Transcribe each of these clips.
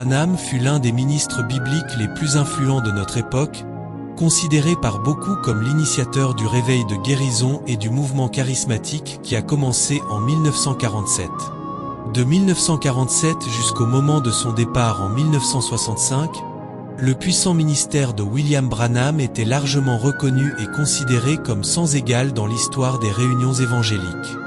Branham fut l'un des ministres bibliques les plus influents de notre époque, considéré par beaucoup comme l'initiateur du réveil de guérison et du mouvement charismatique qui a commencé en 1947. De 1947 jusqu'au moment de son départ en 1965, le puissant ministère de William Branham était largement reconnu et considéré comme sans égal dans l'histoire des réunions évangéliques.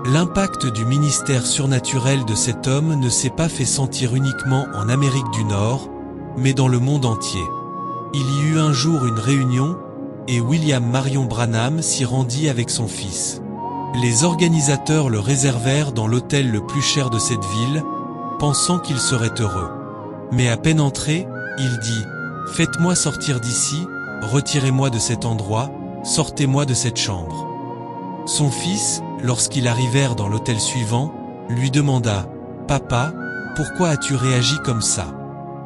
L'impact du ministère surnaturel de cet homme ne s'est pas fait sentir uniquement en Amérique du Nord, mais dans le monde entier. Il y eut un jour une réunion, et William Marion Branham s'y rendit avec son fils. Les organisateurs le réservèrent dans l'hôtel le plus cher de cette ville, pensant qu'il serait heureux. Mais à peine entré, il dit « Faites-moi sortir d'ici, retirez-moi de cet endroit, sortez-moi de cette chambre. » Son fils, lorsqu'ils arrivèrent dans l'hôtel suivant, lui demanda « Papa, pourquoi as-tu réagi comme ça?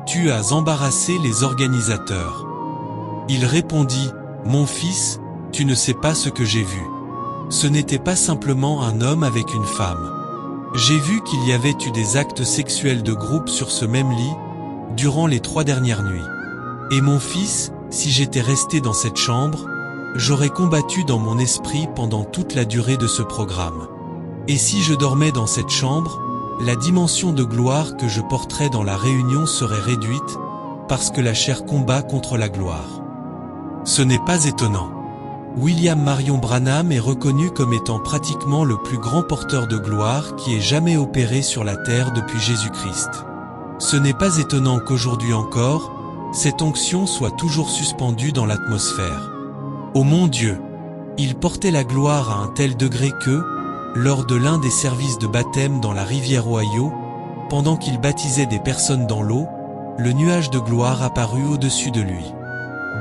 Tu as embarrassé les organisateurs. » Il répondit « Mon fils, tu ne sais pas ce que j'ai vu. Ce n'était pas simplement un homme avec une femme. J'ai vu qu'il y avait eu des actes sexuels de groupe sur ce même lit, durant les 3 dernières nuits. Et mon fils, si j'étais resté dans cette chambre, j'aurais combattu dans mon esprit pendant toute la durée de ce programme. Et si je dormais dans cette chambre, la dimension de gloire que je porterais dans la réunion serait réduite, parce que la chair combat contre la gloire. Ce n'est pas étonnant. William Marion Branham est reconnu comme étant pratiquement le plus grand porteur de gloire qui ait jamais opéré sur la terre depuis Jésus-Christ. Ce n'est pas étonnant qu'aujourd'hui encore, cette onction soit toujours suspendue dans l'atmosphère. Ô mon Dieu! Il portait la gloire à un tel degré que, lors de l'un des services de baptême dans la rivière Ohio, pendant qu'il baptisait des personnes dans l'eau, le nuage de gloire apparut au-dessus de lui.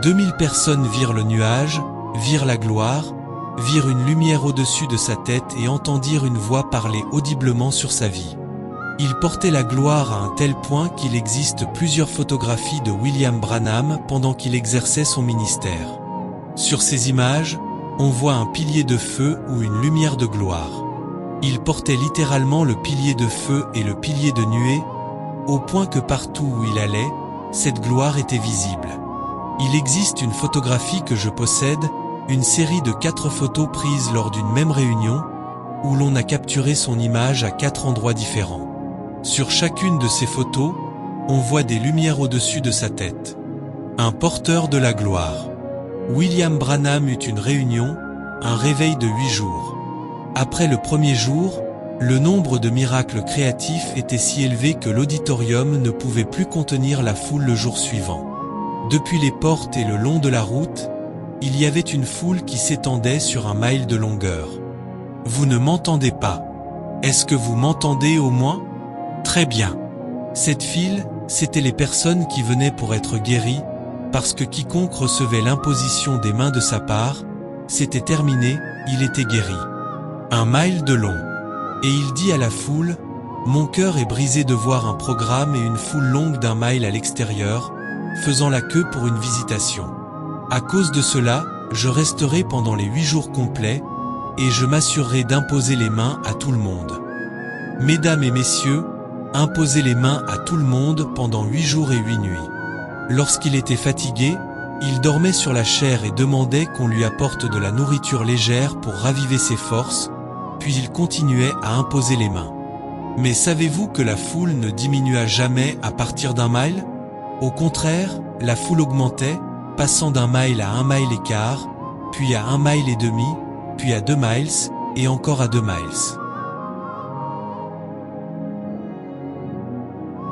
2000 personnes virent le nuage, virent la gloire, virent une lumière au-dessus de sa tête et entendirent une voix parler audiblement sur sa vie. Il portait la gloire à un tel point qu'il existe plusieurs photographies de William Branham pendant qu'il exerçait son ministère. Sur ces images, on voit un pilier de feu ou une lumière de gloire. Il portait littéralement le pilier de feu et le pilier de nuée, au point que partout où il allait, cette gloire était visible. Il existe une photographie que je possède, une série de 4 photos prises lors d'une même réunion, où l'on a capturé son image à 4 endroits différents. Sur chacune de ces photos, on voit des lumières au-dessus de sa tête. Un porteur de la gloire. William Branham eut une réunion, un réveil de 8 jours. Après le premier jour, le nombre de miracles créatifs était si élevé que l'auditorium ne pouvait plus contenir la foule le jour suivant. Depuis les portes et le long de la route, il y avait une foule qui s'étendait sur 1 mile de longueur. Vous ne m'entendez pas. Est-ce que vous m'entendez au moins? Très bien. Cette file, c'étaient les personnes qui venaient pour être guéries, parce que quiconque recevait l'imposition des mains de sa part, c'était terminé, il était guéri. 1 mile de long. Et il dit à la foule, « Mon cœur est brisé de voir un programme et une foule longue d'1 mile à l'extérieur, faisant la queue pour une visitation. À cause de cela, je resterai pendant les 8 jours complets, et je m'assurerai d'imposer les mains à tout le monde. Mesdames et messieurs, imposez les mains à tout le monde pendant 8 jours et 8 nuits. Lorsqu'il était fatigué, il dormait sur la chair et demandait qu'on lui apporte de la nourriture légère pour raviver ses forces, puis il continuait à imposer les mains. Mais savez-vous que la foule ne diminua jamais à partir d'1 mile? Au contraire, la foule augmentait, passant d'1 mile à 1 mile et quart, puis à 1 mile et demi, puis à 2 miles, et encore à 2 miles.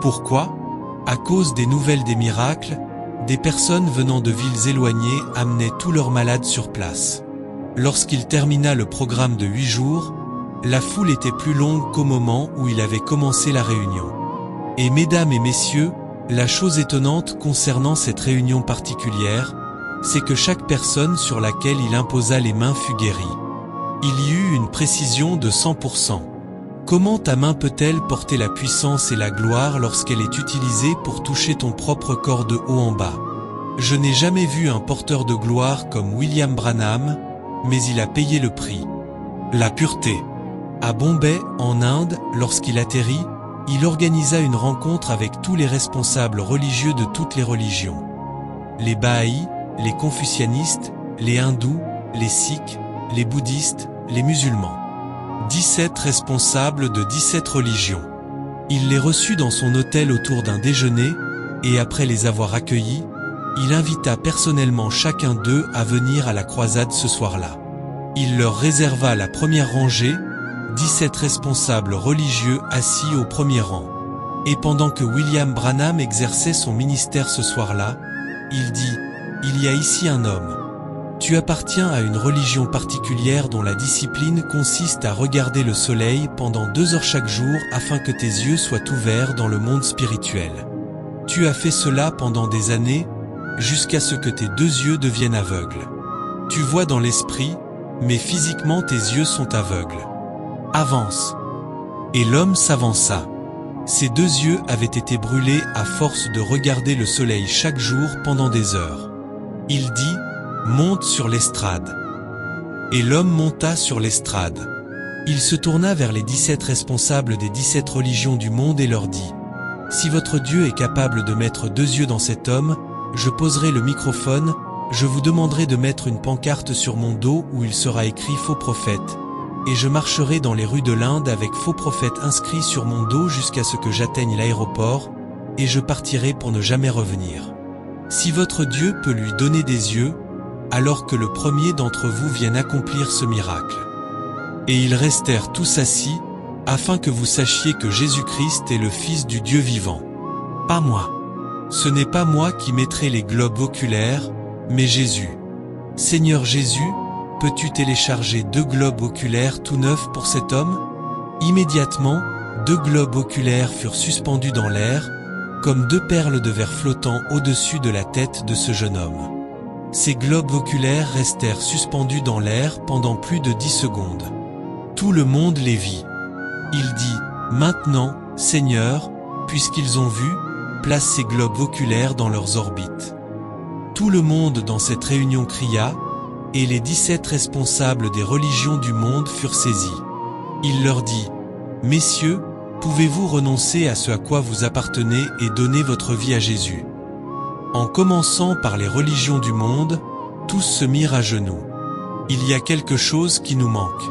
Pourquoi? À cause des nouvelles des miracles, des personnes venant de villes éloignées amenaient tous leurs malades sur place. Lorsqu'il termina le programme de 8 jours, la foule était plus longue qu'au moment où il avait commencé la réunion. Et mesdames et messieurs, la chose étonnante concernant cette réunion particulière, c'est que chaque personne sur laquelle il imposa les mains fut guérie. Il y eut une précision de 100%. Comment ta main peut-elle porter la puissance et la gloire lorsqu'elle est utilisée pour toucher ton propre corps de haut en bas? Je n'ai jamais vu un porteur de gloire comme William Branham, mais il a payé le prix. La pureté. À Bombay, en Inde, lorsqu'il atterrit, il organisa une rencontre avec tous les responsables religieux de toutes les religions. Les Bahá'ís, les confucianistes, les hindous, les sikhs, les bouddhistes, les musulmans. 17 responsables de 17 religions. Il les reçut dans son hôtel autour d'un déjeuner, et après les avoir accueillis, il invita personnellement chacun d'eux à venir à la croisade ce soir-là. Il leur réserva la première rangée, 17 responsables religieux assis au premier rang. Et pendant que William Branham exerçait son ministère ce soir-là, il dit « Il y a ici un homme. Tu appartiens à une religion particulière dont la discipline consiste à regarder le soleil pendant 2 heures chaque jour afin que tes yeux soient ouverts dans le monde spirituel. Tu as fait cela pendant des années, jusqu'à ce que tes 2 yeux deviennent aveugles. Tu vois dans l'esprit, mais physiquement tes yeux sont aveugles. Avance. » Et l'homme s'avança. Ses 2 yeux avaient été brûlés à force de regarder le soleil chaque jour pendant des heures. Il dit « Monte sur l'estrade. » Et l'homme monta sur l'estrade. Il se tourna vers les 17 responsables des 17 religions du monde et leur dit « Si votre Dieu est capable de mettre 2 yeux dans cet homme, je poserai le microphone, je vous demanderai de mettre une pancarte sur mon dos où il sera écrit faux prophète. Et je marcherai dans les rues de l'Inde avec faux prophètes inscrits sur mon dos jusqu'à ce que j'atteigne l'aéroport, et je partirai pour ne jamais revenir. Si votre Dieu peut lui donner des yeux, alors que le premier d'entre vous vienne accomplir ce miracle. » Et ils restèrent tous assis, afin que vous sachiez que Jésus-Christ est le Fils du Dieu vivant. Pas moi. Ce n'est pas moi qui mettrai les globes oculaires, mais Jésus. Seigneur Jésus, peux-tu télécharger 2 globes oculaires tout neufs pour cet homme? Immédiatement, 2 globes oculaires furent suspendus dans l'air, comme 2 perles de verre flottant au-dessus de la tête de ce jeune homme. Ces globes oculaires restèrent suspendus dans l'air pendant plus de 10 secondes. Tout le monde les vit. Il dit « Maintenant, Seigneur, puisqu'ils ont vu, place ces globes oculaires dans leurs orbites. » Tout le monde dans cette réunion cria, et les 17 responsables des religions du monde furent saisis. Il leur dit « Messieurs, pouvez-vous renoncer à ce à quoi vous appartenez et donner votre vie à Jésus ?» En commençant par les religions du monde, tous se mirent à genoux. Il y a quelque chose qui nous manque.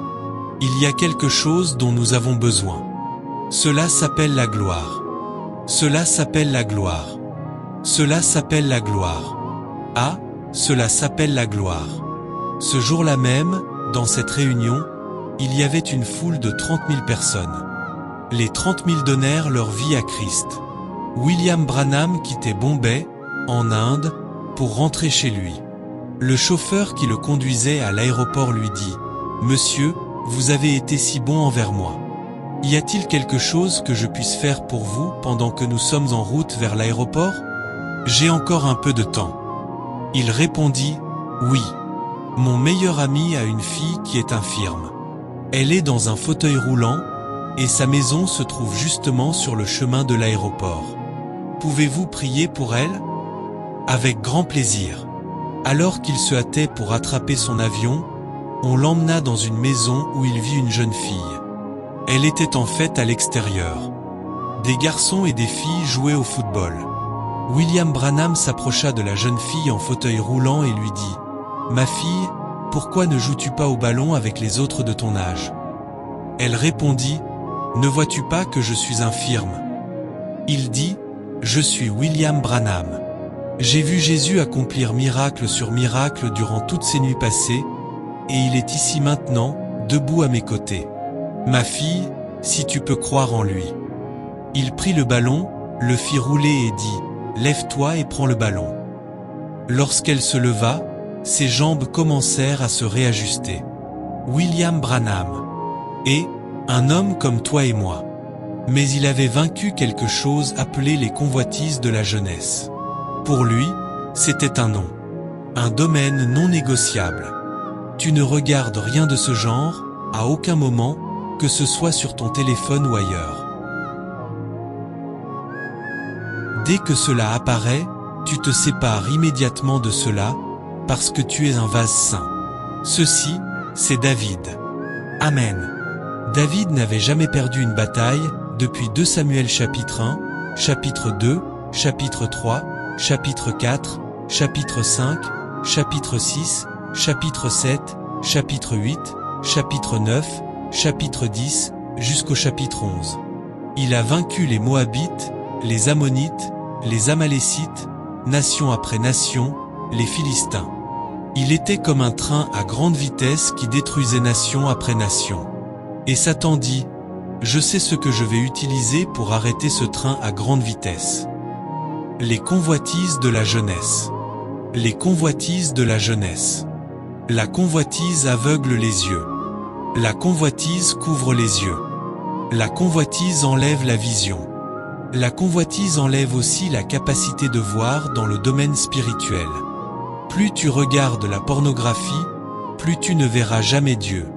Il y a quelque chose dont nous avons besoin. Cela s'appelle la gloire. Cela s'appelle la gloire. Cela s'appelle la gloire. Ah, cela s'appelle la gloire. Ce jour-là même, dans cette réunion, il y avait une foule de 30 000 personnes. Les 30 000 donnèrent leur vie à Christ. William Branham quittait Bombay, en Inde, pour rentrer chez lui. Le chauffeur qui le conduisait à l'aéroport lui dit « Monsieur, vous avez été si bon envers moi. Y a-t-il quelque chose que je puisse faire pour vous pendant que nous sommes en route vers l'aéroport? J'ai encore un peu de temps. » Il répondit « Oui. Mon meilleur ami a une fille qui est infirme. Elle est dans un fauteuil roulant, et sa maison se trouve justement sur le chemin de l'aéroport. Pouvez-vous prier pour elle? » Avec grand plaisir. Alors qu'il se hâtait pour rattraper son avion, on l'emmena dans une maison où il vit une jeune fille. Elle était en fait à l'extérieur. Des garçons et des filles jouaient au football. William Branham s'approcha de la jeune fille en fauteuil roulant et lui dit « Ma fille, pourquoi ne joues-tu pas au ballon avec les autres de ton âge ?» Elle répondit « Ne vois-tu pas que je suis infirme ?» Il dit « Je suis William Branham. J'ai vu Jésus accomplir miracle sur miracle durant toutes ces nuits passées, et il est ici maintenant, debout à mes côtés. Ma fille, si tu peux croire en lui. » Il prit le ballon, le fit rouler et dit « Lève-toi et prends le ballon. » Lorsqu'elle se leva, ses jambes commencèrent à se réajuster. William Branham. Et, un homme comme toi et moi. Mais il avait vaincu quelque chose appelé les convoitises de la jeunesse. Pour lui, c'était un nom. Un domaine non négociable. Tu ne regardes rien de ce genre, à aucun moment, que ce soit sur ton téléphone ou ailleurs. Dès que cela apparaît, tu te sépares immédiatement de cela, parce que tu es un vase saint. Ceci, c'est David. Amen. David n'avait jamais perdu une bataille, depuis 2 Samuel chapitre 1, chapitre 2, chapitre 3, chapitre 4, chapitre 5, chapitre 6, chapitre 7, chapitre 8, chapitre 9, chapitre 10, jusqu'au chapitre 11. Il a vaincu les Moabites, les Ammonites, les Amalécites, nation après nation, les Philistins. Il était comme un train à grande vitesse qui détruisait nation après nation. Et Satan dit, « Je sais ce que je vais utiliser pour arrêter ce train à grande vitesse. » Les convoitises de la jeunesse. Les convoitises de la jeunesse. La convoitise aveugle les yeux. La convoitise couvre les yeux. La convoitise enlève la vision. La convoitise enlève aussi la capacité de voir dans le domaine spirituel. Plus tu regardes la pornographie, plus tu ne verras jamais Dieu.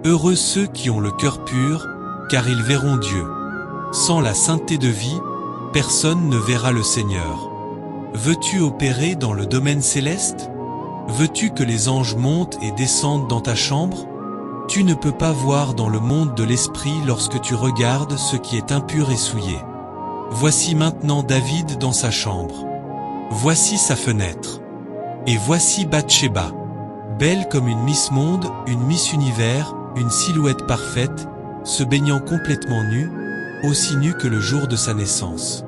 Heureux ceux qui ont le cœur pur, car ils verront Dieu. Sans la sainteté de vie, personne ne verra le Seigneur. Veux-tu opérer dans le domaine céleste? Veux-tu que les anges montent et descendent dans ta chambre? Tu ne peux pas voir dans le monde de l'esprit lorsque tu regardes ce qui est impur et souillé. Voici maintenant David dans sa chambre. Voici sa fenêtre. Et voici Bathsheba, belle comme une Miss Monde, une Miss Univers, une silhouette parfaite, se baignant complètement nue, aussi nue que le jour de sa naissance.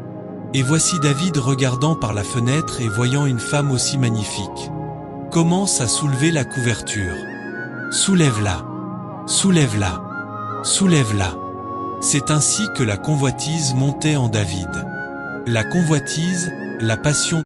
Et voici David regardant par la fenêtre et voyant une femme aussi magnifique. Commence à soulever la couverture. Soulève-la, soulève-la, soulève-la. C'est ainsi que la convoitise montait en David. La convoitise, la passion